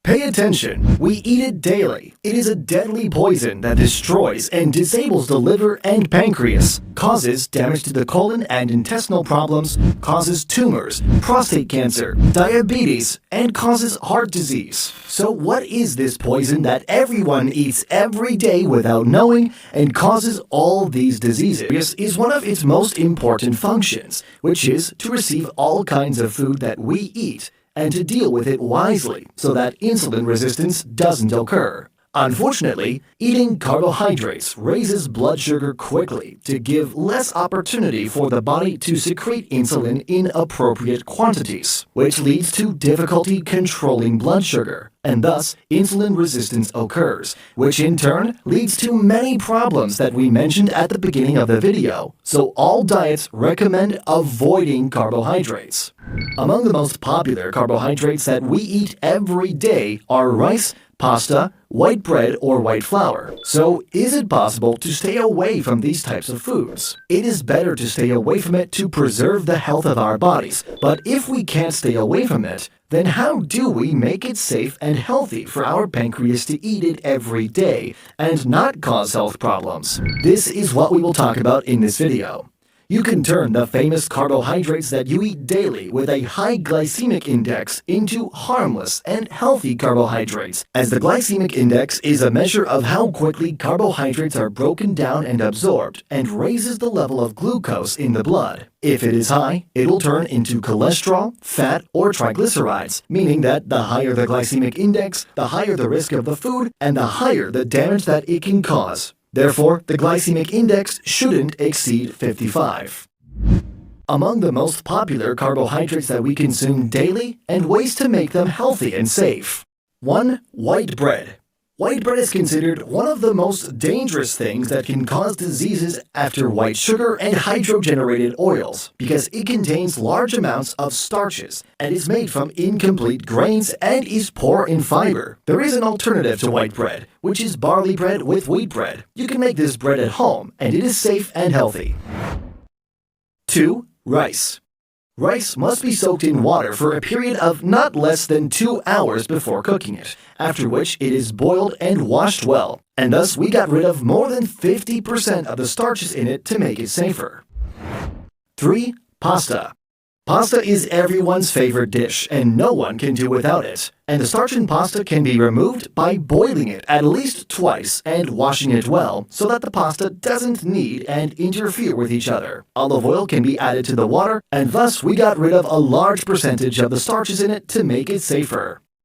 Pay attention, we eat it daily. It is a deadly poison that destroys and disables the liver and pancreas, causes damage to the colon and intestinal problems, causes tumors, prostate cancer, diabetes, and causes heart disease. So what is this poison that everyone eats every day without knowing and causes all these diseases? This is one of its most important functions, which is to receive all kinds of food that we eat and to deal with it wisely so that insulin resistance doesn't occur. Unfortunately, eating carbohydrates raises blood sugar quickly to give less opportunity for the body to secrete insulin in appropriate quantities, which leads to difficulty controlling blood sugar, and thus insulin resistance occurs, which in turn leads to many problems that we mentioned at the beginning of the video. So all diets recommend avoiding carbohydrates. Among the most popular carbohydrates that we eat every day are rice, pasta, white bread, or white flour. So, is it possible to stay away from these types of foods? It is better to stay away from it to preserve the health of our bodies. But if we can't stay away from it, then how do we make it safe and healthy for our pancreas to eat it every day and not cause health problems? This is what we will talk about in this video. You can turn the famous carbohydrates that you eat daily with a high glycemic index into harmless and healthy carbohydrates, as the glycemic index is a measure of how quickly carbohydrates are broken down and absorbed and raises the level of glucose in the blood. If it is high, it'll turn into cholesterol, fat, or triglycerides, meaning that the higher the glycemic index, the higher the risk of the food, and the higher the damage that it can cause. Therefore, the glycemic index shouldn't exceed 55. Among the most popular carbohydrates that we consume daily and ways to make them healthy and safe. 1. White bread. White bread is considered one of the most dangerous things that can cause diseases after white sugar and hydrogenated oils because it contains large amounts of starches and is made from incomplete grains and is poor in fiber. There is an alternative to white bread, which is barley bread with wheat bread. You can make this bread at home and it is safe and healthy. 2. Rice. Rice must be soaked in water for a period of not less than 2 hours before cooking it, after which it is boiled and washed well, and thus we got rid of more than 50% of the starches in it to make it safer. 3. Pasta. Pasta is everyone's favorite dish, and no one can do without it. And the starch in pasta can be removed by boiling it at least twice and washing it well so that the pasta doesn't knead and interfere with each other. Olive oil can be added to the water, and thus we got rid of a large percentage of the starches in it to make it safer.